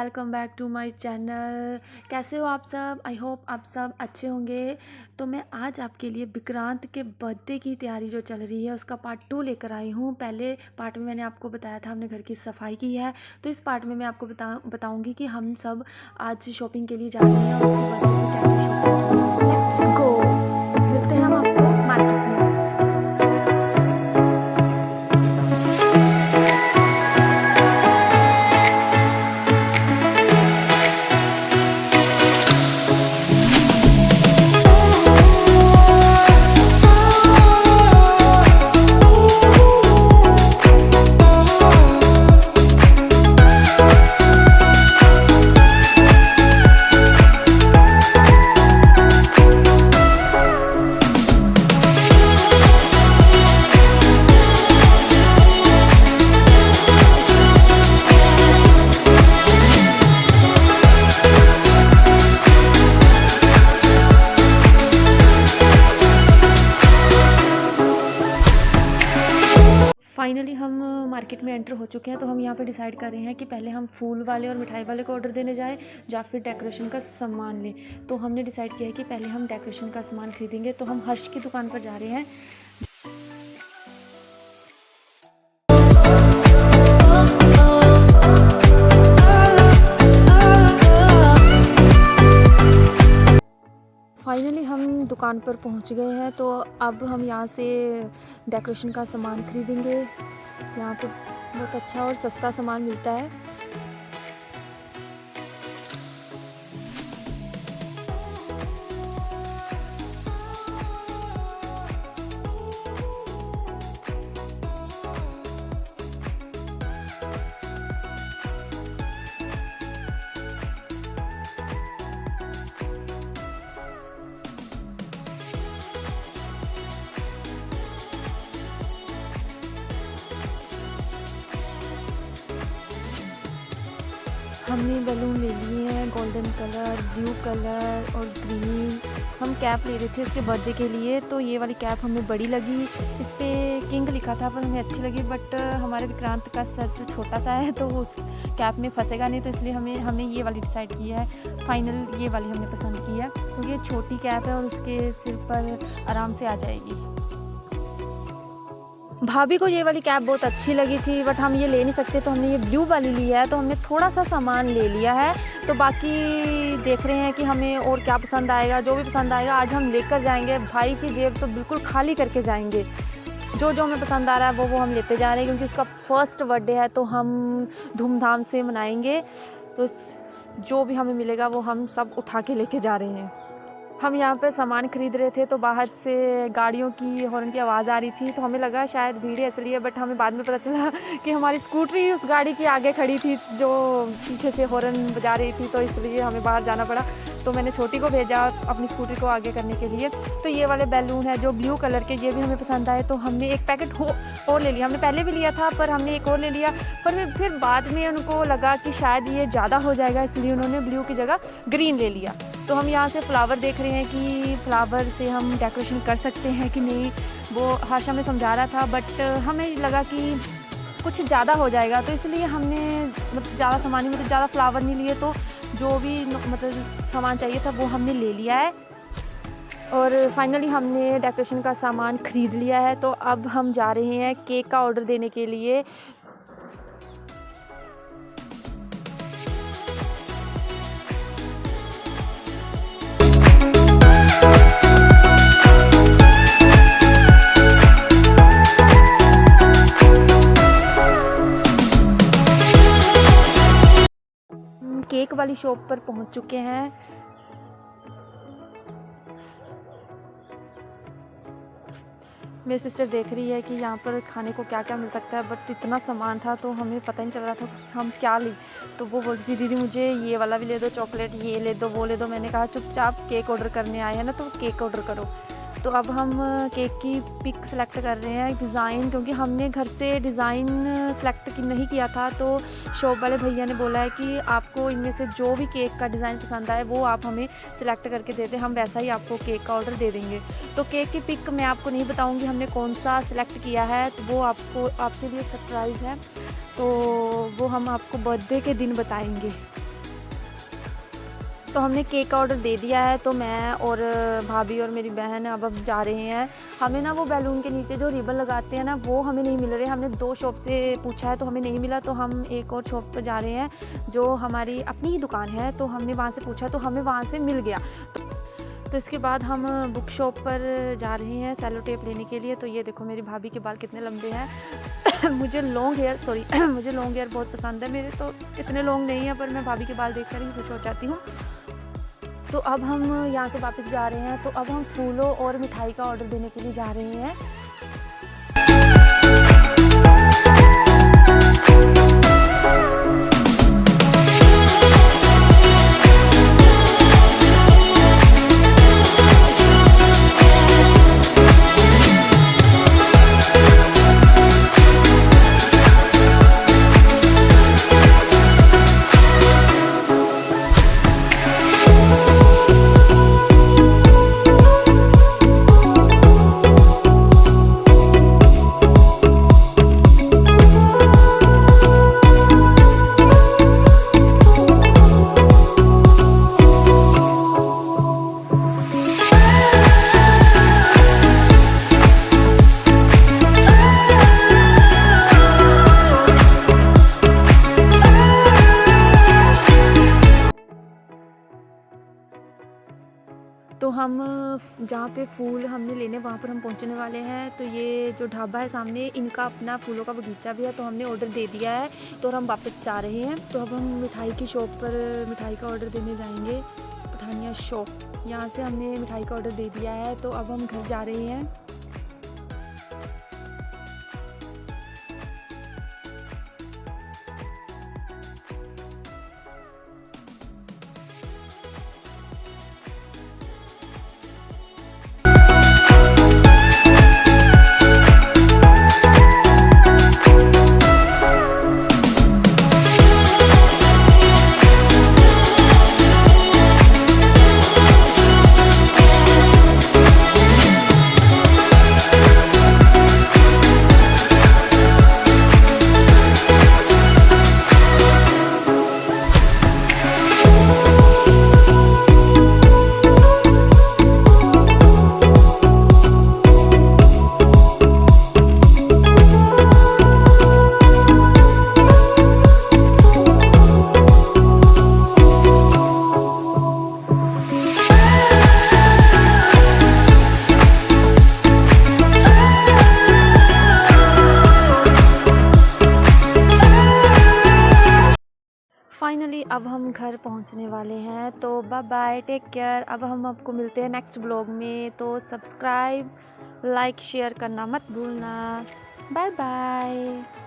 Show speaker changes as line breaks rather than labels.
Welcome back to my channel. कैसे हो आप सब? आई होप आप सब अच्छे होंगे। तो मैं आज आपके लिए विक्रांत के बर्थडे की तैयारी जो चल रही है उसका पार्ट 2 लेकर आई हूँ। पहले पार्ट में मैंने आपको बताया था हमने घर की सफाई की है, तो इस पार्ट में मैं आपको बताऊँगी कि हम सब आज शॉपिंग के लिए जा रहे हैं और उसके बर्थडे में क्या क्या शॉपिंग। लेट्स गो, मिलते हैं हम आपको मार्केट में। फाइनली हम मार्केट में एंटर हो चुके हैं, तो हम यहाँ पे डिसाइड कर रहे हैं कि पहले हम फूल वाले और मिठाई वाले को ऑर्डर देने जाएं या फिर डेकोरेशन का सामान लें। तो हमने डिसाइड किया है कि पहले हम डेकोरेशन का सामान खरीदेंगे, तो हम हर्ष की दुकान पर जा रहे हैं। फाइनली हम दुकान पर पहुंच गए हैं, तो अब हम यहाँ से डेकोरेशन का सामान खरीदेंगे। यहाँ पे बहुत अच्छा और सस्ता सामान मिलता है। हमने बैलून ले लिए हैं गोल्डन कलर, ब्लू कलर और ग्रीन। हम कैप ले रहे थे उसके बर्थडे के लिए, तो ये वाली कैप हमें बड़ी लगी। इस पर किंग लिखा था पर हमें अच्छी लगी, बट हमारे विक्रांत का सर जो छोटा सा है तो वो उस कैप में फंसेगा नहीं, तो इसलिए हमने ये वाली डिसाइड किया है। फाइनल ये वाली हमने पसंद की है क्योंकि ये छोटी कैप है और उसके सिर पर आराम से आ जाएगी। भाभी को ये वाली कैप बहुत अच्छी लगी थी, बट हम ये ले नहीं सकते, तो हमने ये ब्लू वाली लिया है। तो हमने थोड़ा सा सामान ले लिया है, तो बाकी देख रहे हैं कि हमें और क्या पसंद आएगा। जो भी पसंद आएगा आज हम लेकर जाएंगे। भाई की जेब तो बिल्कुल खाली करके जाएंगे। जो जो हमें पसंद आ रहा है वो हम लेते जा रहे हैं, क्योंकि उसका फर्स्ट बर्थडे है तो हम धूमधाम से मनाएंगे। तो जो भी हमें मिलेगा वो हम सब उठा के लेके जा रहे हैं। हम यहाँ पे सामान खरीद रहे थे, तो बाहर से गाड़ियों की हॉर्न की आवाज़ आ रही थी, तो हमें लगा शायद भीड़ है इसलिए, बट हमें बाद में पता चला कि हमारी स्कूटरी उस गाड़ी के आगे खड़ी थी जो पीछे से हॉर्न बजा रही थी, तो इसलिए हमें बाहर जाना पड़ा। तो मैंने छोटी को भेजा अपनी स्कूटरी को आगे करने के लिए। तो ये वाले बैलून है जो ब्लू कलर के, ये भी हमें पसंद आए, तो हमने एक पैकेट और ले लिया। हमने पहले भी लिया था पर हमने एक और ले लिया, पर फिर बाद में उनको लगा कि शायद ये ज़्यादा हो जाएगा, इसलिए उन्होंने ब्लू की जगह ग्रीन ले लिया। तो हम यहाँ से फ्लावर देख रहे हैं कि फ्लावर से हम डेकोरेशन कर सकते हैं कि नहीं। वो हर्ष हमें समझा रहा था, बट हमें लगा कि कुछ ज़्यादा हो जाएगा, तो इसलिए हमने ज़्यादा सामान ही ज़्यादा फ्लावर नहीं लिए, तो जो भी सामान चाहिए था वो हमने ले लिया है। और फाइनली हमने डेकोरेशन का सामान ख़रीद लिया है, तो अब हम जा रहे हैं केक का ऑर्डर देने के लिए। केक वाली शॉप पर पहुंच चुके हैं। मेरी सिस्टर देख रही है कि यहाँ पर खाने को क्या क्या मिल सकता है, बट इतना सामान था तो हमें पता नहीं चल रहा था हम क्या लें। तो वो बोलती थी दीदी मुझे ये वाला भी ले दो, चॉकलेट ये ले दो वो ले दो। मैंने कहा चुपचाप केक ऑर्डर करने आए हैं ना, तो केक ऑर्डर करो। तो अब हम केक की पिक सेलेक्ट कर रहे हैं, डिज़ाइन, क्योंकि हमने घर से डिज़ाइन सेलेक्ट नहीं किया था। तो शॉप वाले भैया ने बोला है कि आपको इनमें से जो भी केक का डिज़ाइन पसंद आए वो आप हमें सिलेक्ट करके दे दें, हम वैसा ही आपको केक का ऑर्डर दे देंगे। तो केक की पिक मैं आपको नहीं बताऊंगी हमने कौन सा सिलेक्ट किया है, तो वो आपके लिए सरप्राइज़ है, तो वो हम आपको बर्थडे के दिन बताएंगे। तो हमने केक का ऑर्डर दे दिया है। तो मैं और भाभी और मेरी बहन अब जा रहे हैं। हमें ना वो बैलून के नीचे जो रिबन लगाते हैं ना, वो हमें नहीं मिल रहे। हमने 2 शॉप से पूछा है तो हमें नहीं मिला, तो हम एक और शॉप पर जा रहे हैं जो हमारी अपनी ही दुकान है। तो हमने वहाँ से पूछा तो हमें वहाँ से मिल गया। तो इसके बाद हम बुक शॉप पर जा रहे हैं सेलो टेप लेने के लिए। तो ये देखो मेरी भाभी के बाल कितने लंबे हैं। मुझे लॉन्ग हेयर बहुत पसंद है। मेरे तो इतने लॉन्ग नहीं है, पर मैं भाभी के बाल देखकर ही खुश हो जाती हूँ। तो अब हम यहाँ से वापस जा रहे हैं। तो अब हम फूलों और मिठाई का ऑर्डर देने के लिए जा रहे हैं। तो हम जहाँ पे फूल हमने लेने वहाँ पर हम पहुँचने वाले हैं। तो ये जो ढाबा है सामने, इनका अपना फूलों का बगीचा भी है। तो हमने ऑर्डर दे दिया है, तो हम वापस जा रहे हैं। तो अब हम मिठाई की शॉप पर मिठाई का ऑर्डर देने जाएंगे। पठानिया शॉप, यहाँ से हमने मिठाई का ऑर्डर दे दिया है। तो अब हम घर जा रहे हैं। फाइनली अब हम घर पहुंचने वाले हैं। तो बाय बाय, टेक केयर। अब हम आपको मिलते हैं नेक्स्ट ब्लॉग में। तो सब्सक्राइब, लाइक, शेयर करना मत भूलना। Bye bye.